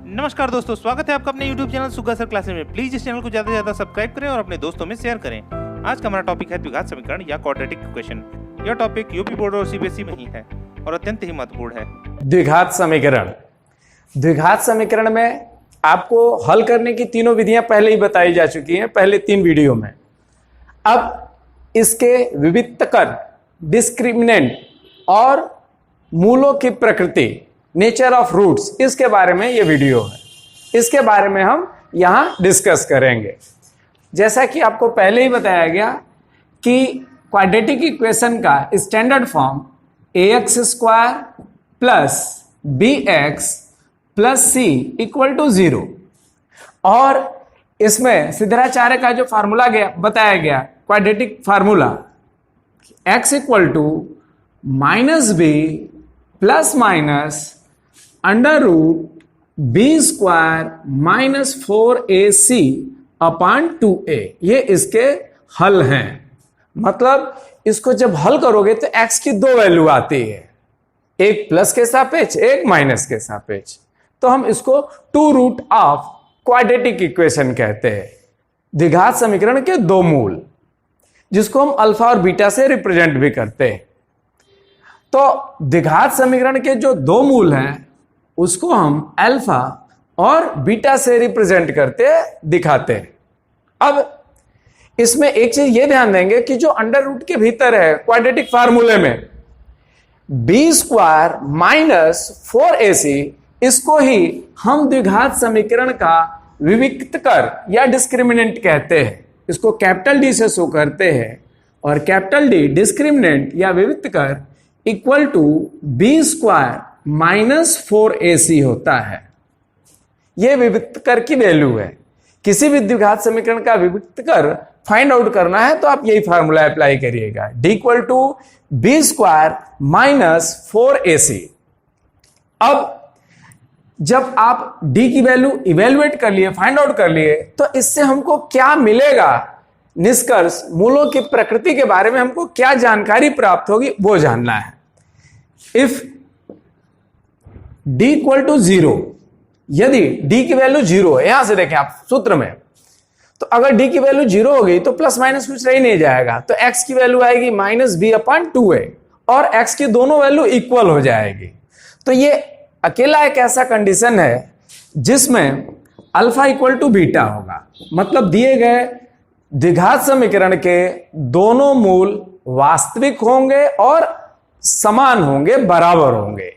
नमस्कार दोस्तों, स्वागत है आपका अपने YouTube चैनल सुगा सर क्लासेस में। प्लीज इस चैनल को ज्यादा से ज्यादा सब्सक्राइब करें और अपने दोस्तों में शेयर करें। आज का हमारा टॉपिक है द्विघात समीकरण या क्वाड्रेटिक इक्वेशन। यह टॉपिक यूपी बोर्ड और सीबीएसई में ही है और अत्यंत ही महत्वपूर्ण है। द्विघात समीकरण। द्विघात समीकरण में आपको हल करने की तीनों विधियां पहले ही बताई जा चुकी हैं पहले 3 वीडियो में। अब इसके विविक्तकर, डिस्क्रिमिनेंट और मूलों की प्रकृति, नेचर ऑफ रूट्स, इसके बारे में ये वीडियो है। इसके बारे में हम यहां डिस्कस करेंगे। जैसा कि आपको पहले ही बताया गया कि क्वाड्रेटिक इक्वेशन का standard form ax square plus bx plus c equal to 0, और इसमें सिद्धाचार्य का जो फार्मूला बताया गया, quadratic formula, x equal to minus B plus minus under root B square minus 4ac upon 2a, ये इसके हल हैं। मतलब इसको जब हल करोगे तो x की 2 वैल्यू आती है, एक प्लस के सापेक्ष, एक माइनस के सापेक्ष। तो हम इसको 2 रूट ऑफ क्वाड्रेटिक इक्वेशन कहते हैं, द्विघात समीकरण के 2 मूल, जिसको हम अल्फा और बीटा से रिप्रेजेंट भी करते हैं। तो द्विघात समीकरण के जो 2 मूल हैं उसको हम अल्फा और बीटा से रिप्रेजेंट करते दिखाते हैं। अब इसमें एक चीज ये ध्यान देंगे कि जो अंडर रूट के भीतर है क्वाड्रेटिक फार्मूले में बी स्क्वायर माइनस 4ac, इसको ही हम द्विघात समीकरण का विविक्तकर या डिस्क्रिमिनेंट कहते हैं। इसको कैपिटल डी से शो करते हैं, और कैपिटल डी डिस्क्रिमिनेंट या विविक्तकर equal to B square minus 4ac होता है। यह विविक्तकर की वैल्यू है। किसी भी द्विघात समीकरण का विविक्तकर फाइंड आउट करना है तो आप यही फार्मूला अप्लाई करिएगा, d equal to B square minus 4ac। अब जब आप d की वैल्यू इवेल्युएट कर लिए, फाइंड आउट कर लिए, तो इससे हमको क्या मिलेगा, निष्कर्ष, मूलों की प्रकृति के बारे में हमको क्या जानकारी प्राप्त होगी वो जानना है। इफ d इक्वल टू 0, यदि d की वैल्यू 0 है, यहां से देखें आप सूत्र में, तो अगर d की वैल्यू 0 हो गई तो प्लस माइनस कुछ रह ही नहीं जाएगा, तो x की वैल्यू आएगी माइनस बी अपॉन 2a, और x की दोनों वैल्यू इक्वल हो जाएगी। तो ये अकेला एक ऐसा कंडीशन है जिसमें अल्फा इक्वल टू बीटा होगा। मतलब दिए गए द्विघात समीकरण के दोनों मूल वास्तविक होंगे और समान होंगे, बराबर होंगे।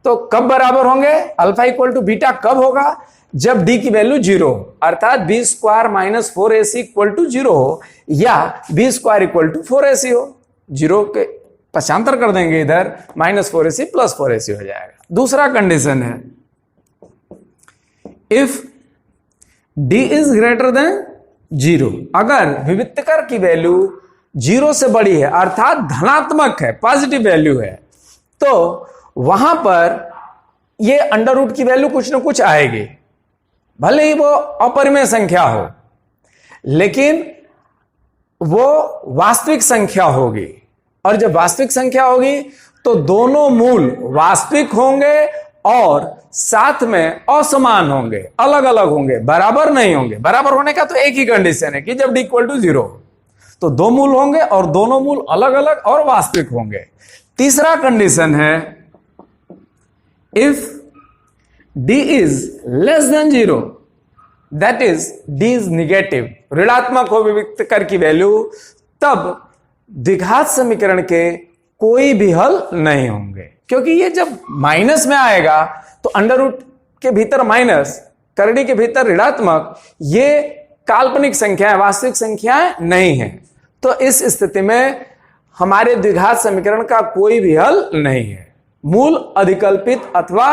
तो कब बराबर होंगे? अल्फा इक्वल टू बीटा कब होगा? जब d की वैल्यू 0, अर्थात B square minus 4ac equal to 0 हो, या B square equal to 4ac हो। 0 के पक्षांतर कर देंगे इधर, माइनस 4ac प्लस 4ac हो जाएगा। दूसरा कंडीशन है, if d is greater than 0, अगर विविक्तकर की वैल्यू 0 से बड़ी है, अर्थात धनात्मक है, पॉजिटिव वैल्यू है, तो वहां पर ये अंडर रूट की वैल्यू कुछ ना कुछ आएगी, भले ही वो अपरिमेय संख्या हो, लेकिन वो वास्तविक संख्या होगी। और जब वास्तविक संख्या होगी तो दोनों मूल वास्तविक होंगे और साथ में असमान होंगे, अलग अलग होंगे, बराबर नहीं होंगे। बराबर होने का तो एक ही कंडीशन है कि जब d इक्वल टू 0, तो 2 मूल होंगे और दोनों मूल अलग अलग और वास्तविक होंगे। तीसरा कंडीशन है, if d is less than 0, that is d is negative, ऋणात्मक हो विविक्तकर की वैल्यू, तब द्विघात समीकरण के कोई भी हल नहीं होंगे। क्योंकि ये जब माइनस में आएगा तो अंडर रूट के भीतर माइनस, करड़ी के भीतर ऋणात्मक, ये काल्पनिक संख्याएं, वास्तविक संख्याएं नहीं है। तो इस स्थिति में हमारे द्विघात समीकरण का कोई भी हल नहीं है। मूल अधिकल्पित अथवा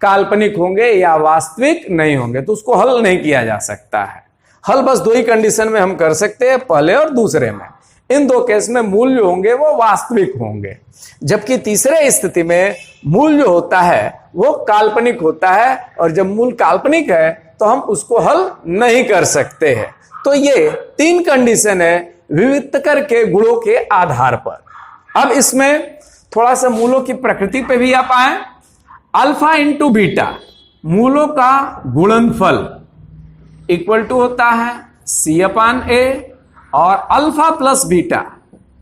काल्पनिक होंगे या वास्तविक नहीं होंगे, तो उसको हल नहीं किया जा सकता है। हल बस 2 ही कंडीशन में हम कर सकते हैं, पहले और दूसरे में। इन 2 केस में मूल जो होंगे वो वास्तविक होंगे, जबकि तीसरे स्थिति में मूल जो होता है वो काल्पनिक होता है, और जब मूल काल्पनिक है तो हम उसको हल नहीं कर सकते हैं। तो ये 3 कंडीशन है विविक्तकर के गुणों के आधार पर। अब इसमें थोड़ा सा मूलों की प्रकृति पे भी आप आए। अल्फा इंटू बीटा, मूलों का गुणनफल इक्वल टू होता है C अपान A और अल्फा प्लस बीटा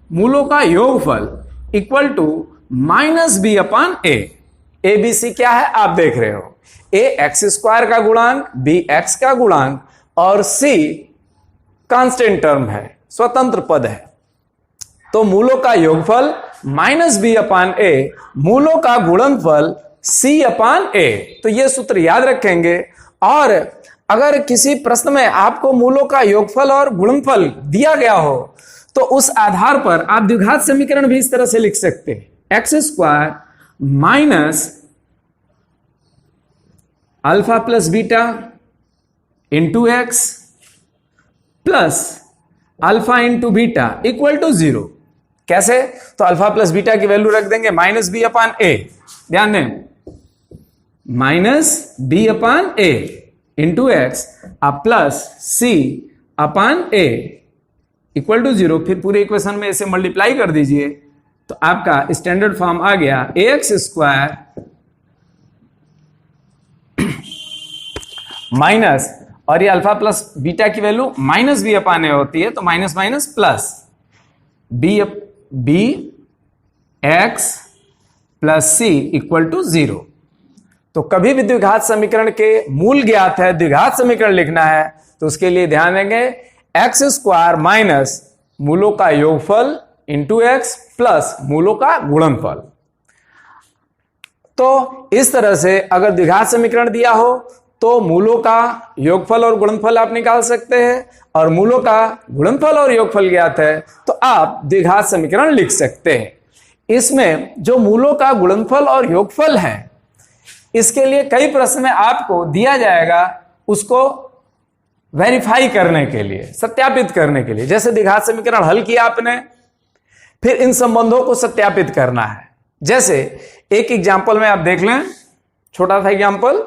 मूलों का योगफल equal to minus B upon A। A B C क्या है आप देख रहे हो, A एक्स स्क्वायर का गुणांक, B एक्स का गुणांक और C कांस्टेंट टर्म है, स्वतंत्र पद है। तो मूलों का योगफल माइनस B अपान A, मूलों का गुणनफल C अपान A। तो ये सूत्र याद रखेंगे। और अगर किसी प्रश्न में आपको मूलों का योगफल और गुणनफल दिया गया हो तो उस आधार पर आप द्विघात समीकरण भी इस तरह से लिख सकते हैं, X square minus alpha plus beta into X plus alpha into beta equal to 0। कैसे? तो अल्फा प्लस बीटा की वैल्यू रख देंगे माइनस B अपान A, ध्यान दें, minus B upon A into X plus C upon A equal to 0। फिर पूरे equation में इसे मल्टीप्लाई कर दीजिए तो आपका स्टैंडर्ड फॉर्म आ गया ax स्क्वायर माइनस, और ये अल्फा प्लस बीटा की value minus B upon A होती है तो minus minus plus B X plus C equal to 0। तो कभी भी द्विघात समीकरण के मूल ज्ञात है, द्विघात समीकरण लिखना है तो उसके लिए ध्यान देंगे एक्स स्क्वायर माइनस मूलों का योगफल इंटू एक्स प्लस मूलों का गुणनफल। तो इस तरह से अगर द्विघात समीकरण दिया हो तो मूलों का योगफल और गुणनफल आप निकाल सकते हैं, और मूलों का गुणनफल और योगफल ज्ञात है तो आप द्विघात समीकरण लिख सकते हैं। इसमें जो मूलों का गुणनफल और योगफल है इसके लिए कई प्रश्न में आपको दिया जाएगा उसको वेरीफाई करने के लिए, सत्यापित करने के लिए। जैसे द्विघात समीकरण हल किया आपने, फिर इन संबंधों को सत्यापित करना है। जैसे एक एग्जांपल में आप देख लें, छोटा सा example,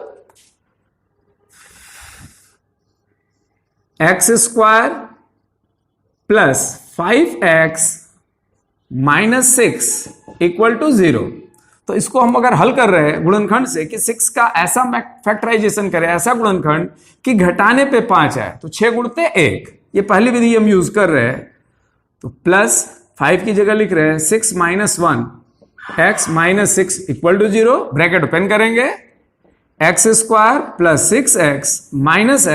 X square plus 5x minus 6 equal to 0। तो इसको हम अगर हल कर रहे हैं गुणनखंड से कि 6 का ऐसा फैक्टराइजेशन करें, ऐसा गुणनखंड कि घटाने पे 5 है तो 6 गुणते 1, ये पहली विधि हम यूज कर रहे हैं। तो प्लस 5 की जगह लिख रहे हैं 6 minus 1 x minus 6 equal to 0, bracket open करेंगे, X square plus 6x minus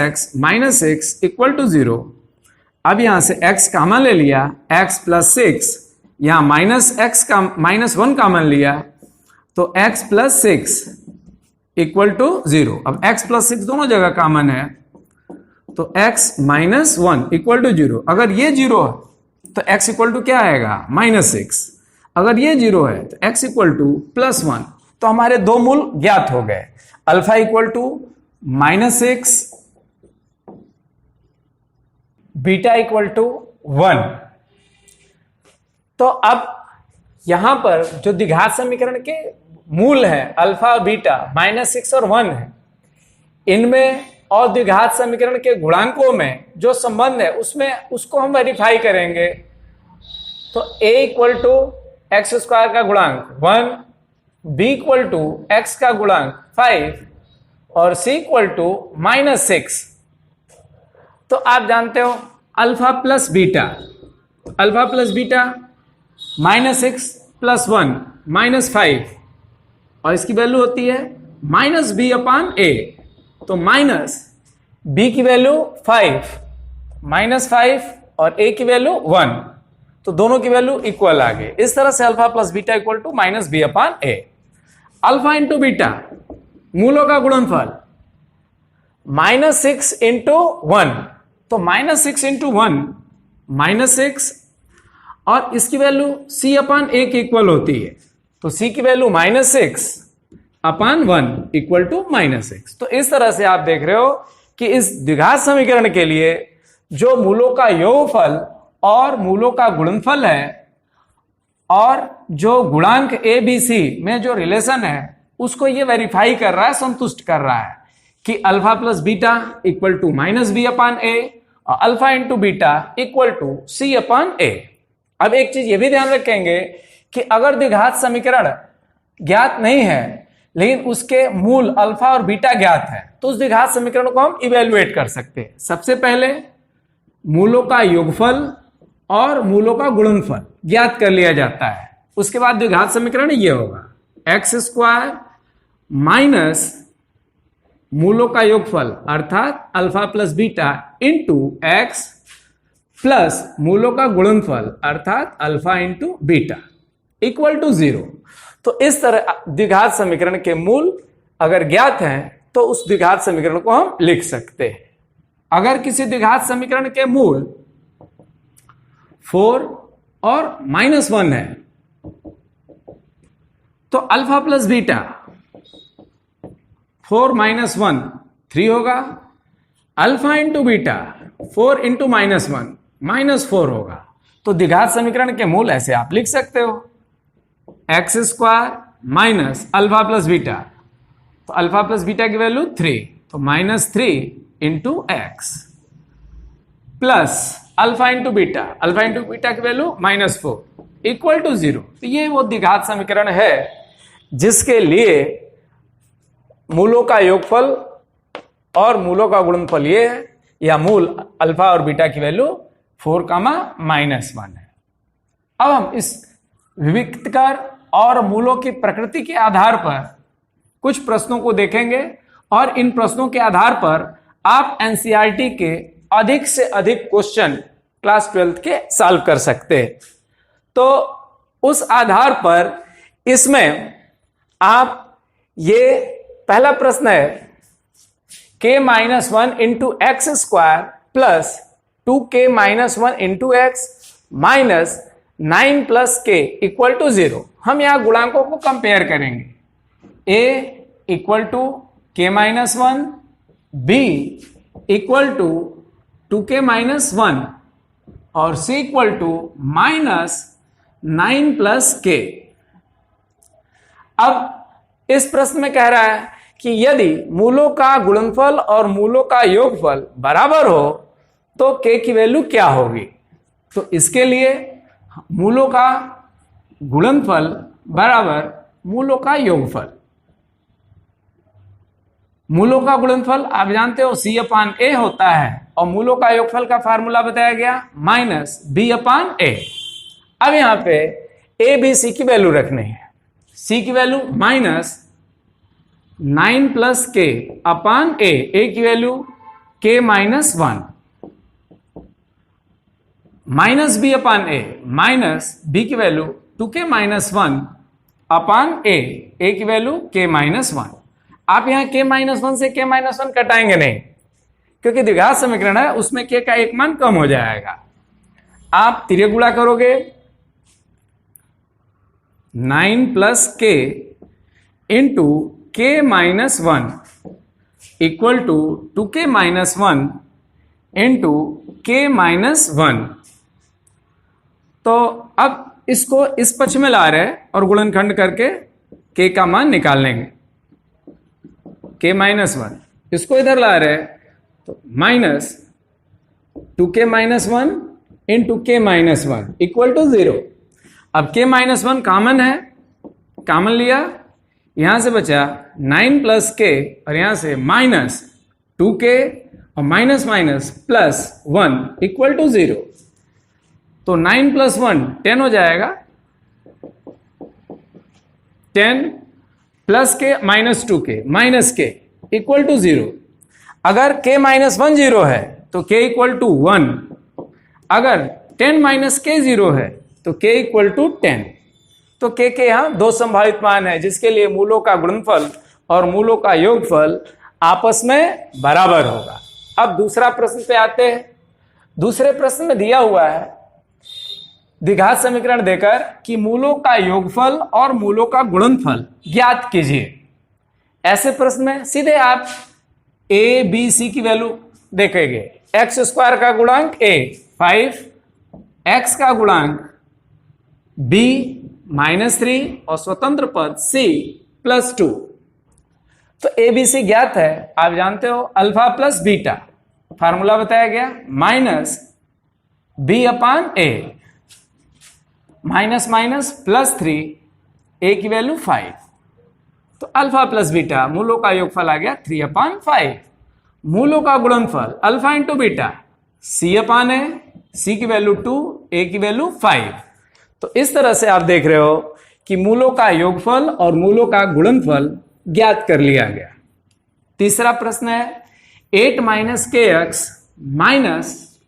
6 equal to 0। अब यहां से x कॉमन ले लिया, x प्लस 6, यहां माइनस x का माइनस 1 कॉमन लिया तो x प्लस 6 इक्वल टू 0। अब x प्लस 6 दोनों जगह कॉमन है तो x माइनस 1 इक्वल टू 0। अगर ये 0 है तो x इक्वल टू क्या आएगा? माइनस 6। अगर ये 0 है तो x इक्वल टू प्लस 1। तो हमारे दो मूल ज्ञात हो गए, alpha equal to minus 6, beta equal to 1। तो अब यहां पर जो द्विघात समीकरण के मूल है अल्फा बीटा माइनस 6 और 1 है, इनमें और द्विघात समीकरण के गुणांकों में जो संबंध है उसमें उसको हम वेरीफाई करेंगे। तो a equal to x square का गुणांक 1, b इक्वल टू एक्स का गुणांक 5 और c इक्वल टू माइनस 6। तो आप जानते हो alpha plus beta, alpha plus beta minus 6 plus 1 minus 5, और इसकी वैल्यू होती है माइनस b अपान a। तो माइनस b की वैल्यू 5, माइनस 5 और a की वैल्यू 1, तो दोनों की वैल्यू इक्वल आ गई। इस तरह से alpha plus beta equal to minus b upon a। Alpha into beta मूलों का गुणनफल माइनस 6 इंटू 1, तो माइनस 6 इंटू 1 माइनस 6, और इसकी वैल्यू c अपान a की इक्वल होती है तो c की value minus 6 upon 1 equal to minus 6। तो इस तरह से आप देख रहे हो कि इस द्विघात समीकरण के लिए जो मूलों का योगफल और मूलों का गुणनफल है और जो गुणांक ए बी सी में जो रिलेशन है उसको ये वेरीफाई कर रहा है, संतुष्ट कर रहा है कि alpha plus beta equal to minus B upon A और alpha into beta equal to C upon A. अब एक चीज ये भी ध्यान रखेंगे कि अगर द्विघात समीकरण ज्ञात नहीं है लेकिन उसके मूल अल्फा और बीटा ज्ञात है, तो उस द्विघात समीकरण को हम इवेलुएट कर सकते हैं। सबसे पहले मूलों का योगफल और मूलों का गुणनफल ज्ञात कर लिया जाता है। उसके बाद द्विघात समीकरण ये होगा एक्स स्क्वायर माइनस मूलों का योगफल अर्थात alpha plus beta into X plus मूलों का गुणनफल अर्थात alpha into beta equal to 0। तो इस तरह द्विघात समीकरण के मूल अगर ज्ञात हैं तो उस द्विघात समीकरण को हम लिख सकते हैं। अगर किसी द्विघात समीकरण के मूल 4 और -1 है तो अल्फा प्लस बीटा 4 - 1 3 होगा, अल्फा इंटू बीटा 4 इंटू -1 -4 होगा। तो द्विघात समीकरण के मूल ऐसे आप लिख सकते हो x square minus alpha plus beta, तो अल्फा प्लस बीटा की वैल्यू 3, तो -3 into X plus alpha into beta की वैल्यू -4 इक्वल टू 0। तो ये वो द्विघात समीकरण है जिसके लिए मूलों का योगफल और मूलों का गुणनफल ये है, या मूल अल्फा और बीटा की वैल्यू 4, -1 है। अब हम इस विविक्तकर और मूलों की प्रकृति के आधार पर कुछ प्रश्नों को देखेंगे और इन प्रश्नों के आधार पर आप एनसीईआरटी के अधिक से अधिक क्वेश्चन क्लास 12th के सॉल्व कर सकते हैं। तो उस आधार पर इसमें आप ये पहला प्रश्न है k-1 into x square plus 2k - 1 into x minus 9 plus k equal to 0। हम यहां गुणांकों को कंपेयर करेंगे। a equal to k-1, b equal to 2k - 1 और c equal to -9 plus k। अब इस प्रश्न में कह रहा है कि यदि मूलों का गुणनफल और मूलों का योगफल बराबर हो तो k की वैल्यू क्या होगी। तो इसके लिए मूलों का गुणनफल बराबर मूलों का योगफल। मूलों का गुणनफल आप जानते हो C/A होता है और मूलों का योगफल का फार्मूला बताया गया -B/A। अब यहां पे A, B, C की वैल्यू रखनी है। C की value -9 plus k upon A की value k - 1 minus B/A minus B की वैल्यू 2k - 1 अपान A की वैल्यू k - 1। आप यहां k - 1 से k - 1 कटाएंगे नहीं क्योंकि द्विघात समीकरण है, उसमें k का एक मान कम हो जाएगा। आप तिर्यक गुणा करोगे 9 plus k into k - 1 equal to 2k - 1 into k - 1। तो अब इसको इस पक्ष में ला रहे हैं और गुणनखंड करके k का मान निकाल लेंगे। k - 1 इसको इधर ला रहे हैं तो minus 2k - 1 into k - 1 equal to 0। अब k - 1 कॉमन है, कॉमन लिया, यहां से बचा 9 प्लस k और यहां से माइनस 2k और minus minus plus 1 equal to 0। तो 9 प्लस 1 10 हो जाएगा, 10 plus k minus 2k minus k equal to 0। अगर k - 1 0 है तो k इक्वल टू 1, अगर 10 माइनस k 0 है तो k इक्वल टू 10। तो k के यहां दो संभावित मान है जिसके लिए मूलों का गुणनफल और मूलों का योगफल आपस में बराबर होगा। अब दूसरा प्रश्न पे आते हैं। दूसरे प्रश्न में दिया हुआ है द्विघात समीकरण देकर कि मूलों का योगफल और मूलों का गुणनफल ज्ञात कीजिए। ऐसे प्रश्न में सीधे आप a, b, c की वैल्यू देखेंगे। एक्स स्क्वायर का गुणांक a 5, x का गुणांक b -3 और स्वतंत्र पद c +2। तो a, b, c ज्ञात है, आप जानते हो अल्फा प्लस बीटा, फार्मूला बताया गया -B/A माइनस माइनस +3 a की वैल्यू 5। तो अल्फा प्लस बीटा मूलों का योगफल आ गया 3/5। मूलों का गुणनफल alpha into beta C/A, C की वैल्यू 2, A की वैल्यू 5। तो इस तरह से आप देख रहे हो कि मूलों का योगफल और मूलों का गुणनफल ज्ञात कर लिया गया। तीसरा प्रश्न है 8 - kx -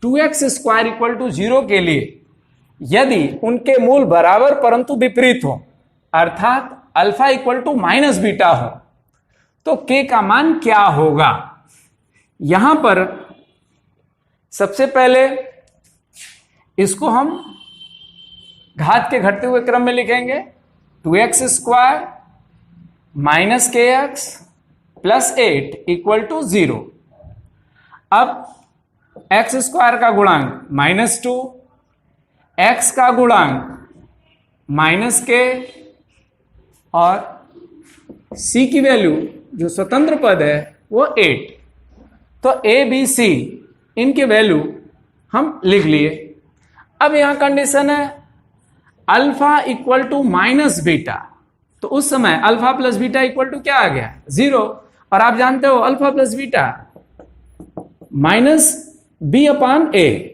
2x² = 0 के लिए यदि उनके मूल बराबर परंतु विपरीत हो, अर्थात अल्फा = बीटा हो, तो k का मान क्या होगा। यहां पर सबसे पहले इसको हम घात के घटते हुए क्रम में लिखेंगे। 2x² - kx + 8 = 0। अब x² का गुणांक -2, x का गुणांक -k और c की वैल्यू जो स्वतंत्र पद है वो 8। तो a b c इनके वैल्यू हम लिख लिए। अब यहां कंडीशन है अल्फा = बीटा, तो उस समय alpha plus beta equal to क्या आ गया 0। और आप जानते हो अल्फा प्लस बीटा -b/a,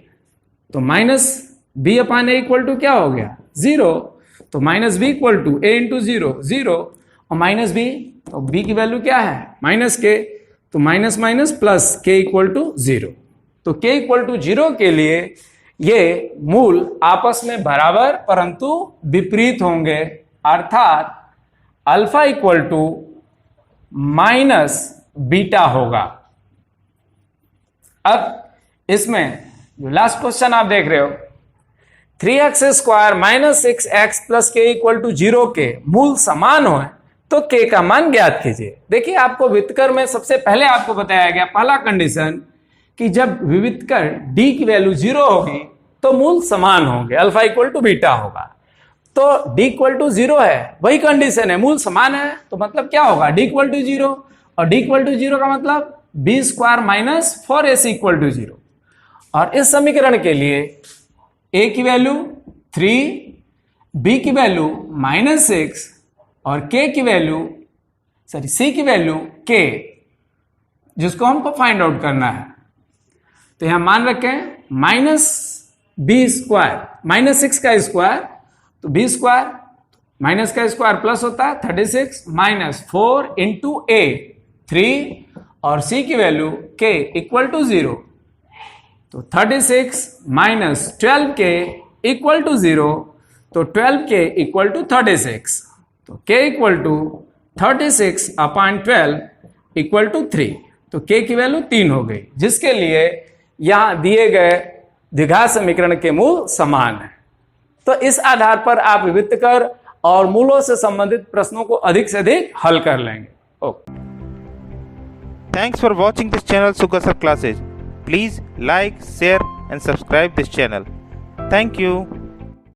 तो -b/a इक्वल टू क्या हो गया 0। तो -b = a × 0, 0 और -b, तो b की वैल्यू क्या है -k, तो माइनस प्लस k = 0। तो k = 0 के लिए ये मूल आपस में बराबर परंतु विपरीत होंगे, अर्थात अल्फा - बीटा होगा। अब इसमें जो लास्ट क्वेश्चन आप देख रहे हो 3x² - 6x + k = 0 के मूल समान हो तो k का मान ज्ञात कीजिए। देखिए आपको व्युत्कर में सबसे पहले आपको बताया गया पहला कंडीशन कि जब विविधकर d की वैल्यू 0 होगी तो मूल समान होंगे, अल्फा = बीटा होगा। तो d = 0 है, वही कंडीशन है, मूल समान है, तो मतलब क्या होगा d = 0 और d = 0 का मतलब b² - 4ac = 0। और इस समीकरण के लिए a की वैल्यू 3, b की वैल्यू -6 और k की वैल्यू c की वैल्यू k, जिसको हमको फाइंड आउट करना है। तो यहां मान रखें -b² -6 का स्क्वायर, तो b² माइनस का स्क्वायर प्लस होता है 36 -4 × a 3 और c की वैल्यू k = 0। तो 36 - 12k = 0, तो 12k = 36, तो k = 36/12 = 3। तो k की वैल्यू 3 हो गई, जिसके लिए यहां दिए गए द्विघात समीकरण के मूल समान है। तो इस आधार पर आप विविधकर और मूलों से संबंधित प्रश्नों को अधिक से अधिक हल कर लेंगे। Okay, Thanks for watching this channel Suga Sir Classes. Please like, share and subscribe this channel. Thank you.